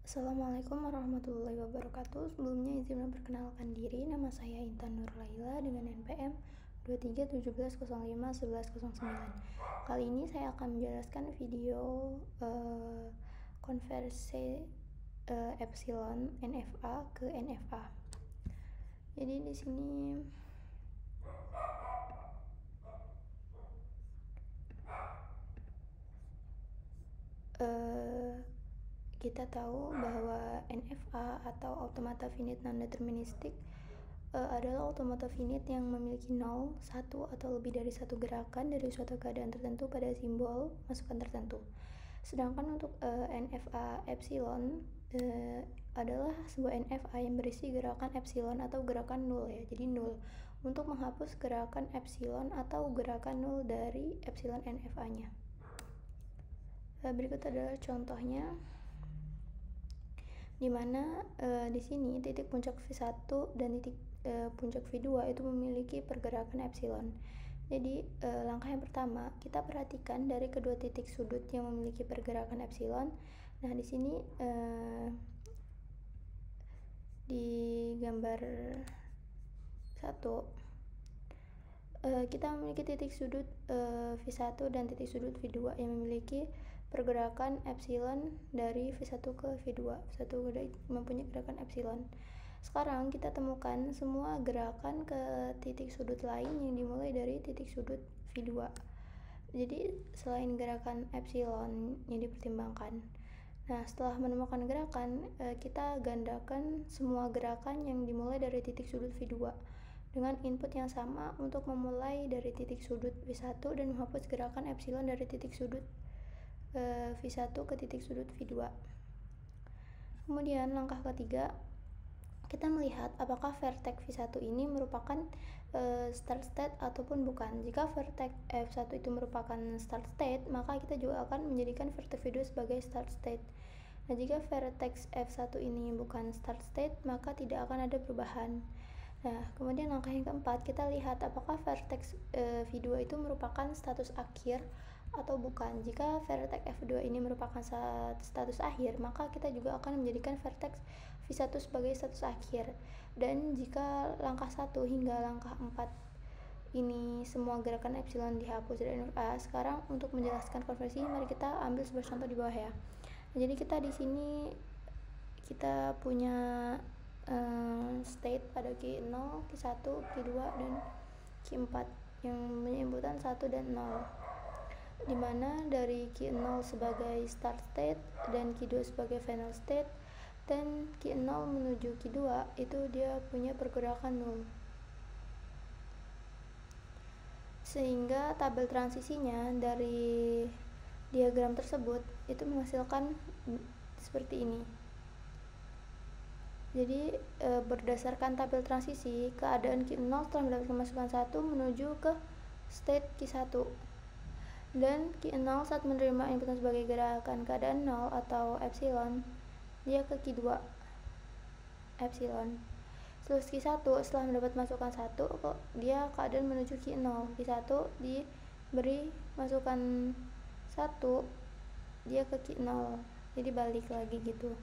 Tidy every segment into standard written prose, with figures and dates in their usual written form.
Assalamualaikum warahmatullahi wabarakatuh. Sebelumnya izin memperkenalkan diri. Nama saya Intan Nur Laila dengan NPM 2317051109. Kali ini saya akan menjelaskan video konversi epsilon NFA ke NFA. Jadi di sini kita tahu bahwa NFA atau automata finite non-deterministic adalah automata finite yang memiliki 0, 1, atau lebih dari satu gerakan dari suatu keadaan tertentu pada simbol masukan tertentu. Sedangkan untuk NFA epsilon adalah sebuah NFA yang berisi gerakan epsilon atau gerakan 0 ya. Jadi 0 untuk menghapus gerakan epsilon atau gerakan 0 dari epsilon NFA-nya. Berikut adalah contohnya, di mana di sini titik puncak V1 dan titik puncak V2 itu memiliki pergerakan epsilon. Jadi langkah yang pertama, kita perhatikan dari kedua titik sudut yang memiliki pergerakan epsilon. Nah, di sini di gambar 1 kita memiliki titik sudut V1 dan titik sudut V2 yang memiliki pergerakan epsilon dari V1 ke V2. V1 mempunyai gerakan epsilon. Sekarang kita temukan semua gerakan ke titik sudut lain yang dimulai dari titik sudut V2. Jadi selain gerakan epsilon yang dipertimbangkan. Nah, setelah menemukan gerakan, kita gandakan semua gerakan yang dimulai dari titik sudut V2 dengan input yang sama untuk memulai dari titik sudut V1 dan menghapus gerakan epsilon dari titik sudut V1 ke titik sudut V2. Kemudian langkah ketiga, kita melihat apakah vertex V1 ini merupakan start state ataupun bukan. Jika vertex F1 itu merupakan start state, maka kita juga akan menjadikan vertex V2 sebagai start state. Nah, jika vertex F1 ini bukan start state, maka tidak akan ada perubahan. Nah, kemudian langkah yang keempat, kita lihat apakah vertex V2 itu merupakan status akhir atau bukan. Jika vertex F2 ini merupakan status akhir, maka kita juga akan menjadikan vertex V1 sebagai status akhir. Dan jika langkah 1 hingga langkah 4 ini semua gerakan epsilon dihapus dari NFA, sekarang untuk menjelaskan konversi, mari kita ambil sebuah contoh di bawah ya. Jadi kita di sini kita punya state pada Q0, Q1, Q2, dan Q4 yang menyebutkan 1 dan 0, dimana dari Q0 sebagai start state dan Q2 sebagai final state, dan Q0 menuju Q2 itu dia punya pergerakan 0, sehingga tabel transisinya dari diagram tersebut itu menghasilkan seperti ini. Jadi berdasarkan tabel transisi, keadaan Q0 telah mendapatkan masukan 1 menuju ke state Q1, dan Q0 saat menerima input sebagai gerakan keadaan 0 atau epsilon, dia ke Q2 epsilon. Terus Q1 setelah mendapat masukan 1, dia keadaan menuju Q0. Q1 diberi masukan 1, dia ke Q0, jadi balik lagi gitu.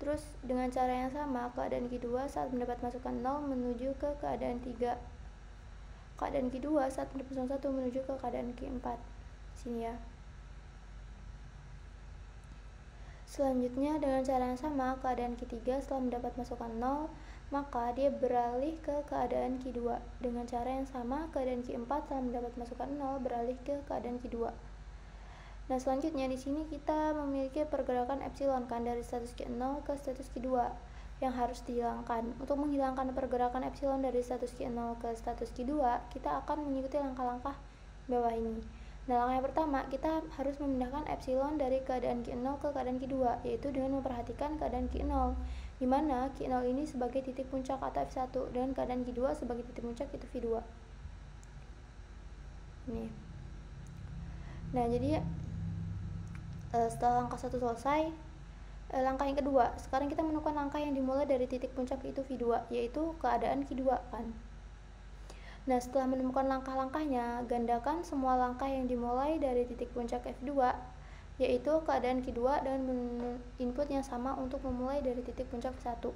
Terus dengan cara yang sama, keadaan Q2 saat mendapat masukan 0 menuju ke keadaan 3. Keadaan Q2 saat mendapat masukan 1 menuju ke keadaan Q4. Sini ya. Selanjutnya dengan cara yang sama, keadaan Q3 setelah mendapat masukan 0, maka dia beralih ke keadaan Q2. Dengan cara yang sama, keadaan Q4 setelah mendapat masukan 0 beralih ke keadaan Q2. Nah, selanjutnya di sini kita memiliki pergerakan epsilon kan dari status Q0 ke status Q2 yang harus dihilangkan. Untuk menghilangkan pergerakan epsilon dari status Q0 ke status Q2, kita akan mengikuti langkah-langkah bawah ini. Nah, langkah yang pertama, kita harus memindahkan epsilon dari keadaan Q0 ke keadaan Q2, yaitu dengan memperhatikan keadaan Q0, di mana Q0 ini sebagai titik puncak atau F1 dan keadaan Q2 sebagai titik puncak itu V2. Nih. Nah, jadi setelah langkah 1 selesai, langkah yang kedua, sekarang kita menemukan langkah yang dimulai dari titik puncak itu V2, yaitu keadaan Q2 kan. Nah, setelah menemukan langkah-langkahnya, gandakan semua langkah yang dimulai dari titik puncak F2 yaitu keadaan Q2 dan input yang sama untuk memulai dari titik puncak F1,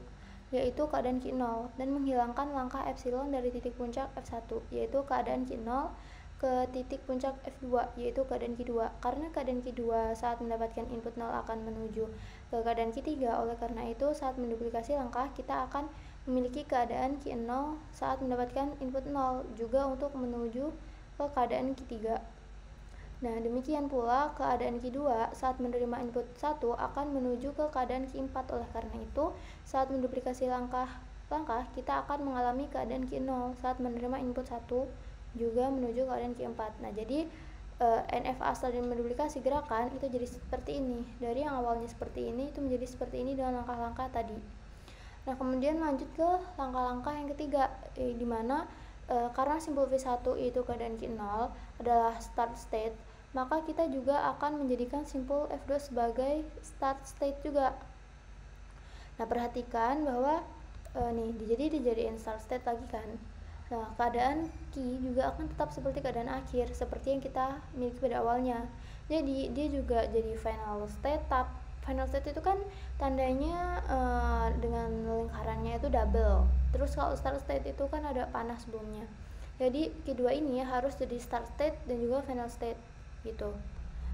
yaitu keadaan Q0, dan menghilangkan langkah epsilon dari titik puncak F1, yaitu keadaan Q0, ke titik puncak F2, yaitu keadaan Q2. Karena keadaan Q2 saat mendapatkan input 0 akan menuju ke keadaan Q3, oleh karena itu saat menduplikasi langkah kita akan memiliki keadaan Q0 saat mendapatkan input 0 juga untuk menuju ke keadaan Q3. Nah, demikian pula keadaan Q2 saat menerima input 1 akan menuju ke keadaan Q4. Oleh karena itu, saat menduplikasi langkah kita akan mengalami keadaan Q0 saat menerima input 1 juga menuju keadaan Q4. Nah, jadi NFA setelah menduplikasi gerakan itu jadi seperti ini. Dari yang awalnya seperti ini itu menjadi seperti ini dengan langkah-langkah tadi. Nah, kemudian lanjut ke langkah-langkah yang ketiga, di mana karena simbol V1 itu keadaan Q0 adalah start state, maka kita juga akan menjadikan simbol F2 sebagai start state juga. Nah, perhatikan bahwa jadi dijadiin start state lagi kan. Nah, keadaan Q juga akan tetap seperti keadaan akhir, seperti yang kita miliki pada awalnya. Jadi, dia juga jadi final state. Final state itu kan tandanya dengan lingkarannya itu double. Terus kalau start state itu kan ada panah sebelumnya. Jadi Q2 ini harus jadi start state dan juga final state gitu.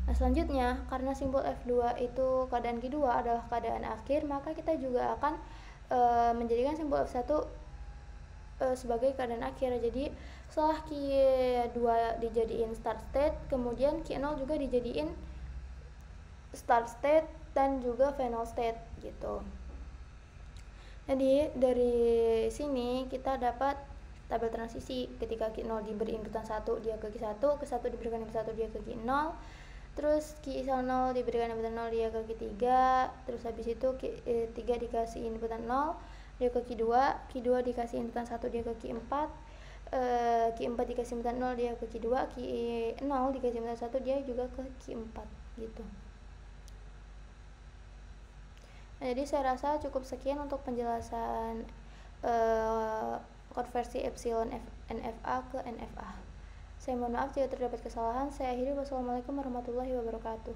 Nah, selanjutnya karena simbol F2 itu keadaan Q2 adalah keadaan akhir, maka kita juga akan menjadikan simbol F1 sebagai keadaan akhir. Jadi setelah Q2 dijadiin start state, kemudian Q0 juga dijadiin start state dan juga final state gitu. Jadi dari sini kita dapat tabel transisi. Ketika Q0 diberi inputan 1 dia ke Q1, Q1 diberikan input 1 dia ke Q0, terus Q0 diberikan inputan 0 dia ke Q3, terus habis itu Q3 dikasih inputan 0 dia ke Q2, Q2 dikasih inputan 1 dia ke Q4, Q4 dikasih inputan 0 dia ke Q2, Q0 dikasih inputan 1 dia juga ke Q4 gitu. Nah, jadi saya rasa cukup sekian untuk penjelasan konversi epsilon NFA ke NFA. Saya mohon maaf jika terdapat kesalahan. Saya akhiri. Wassalamualaikum warahmatullahi wabarakatuh.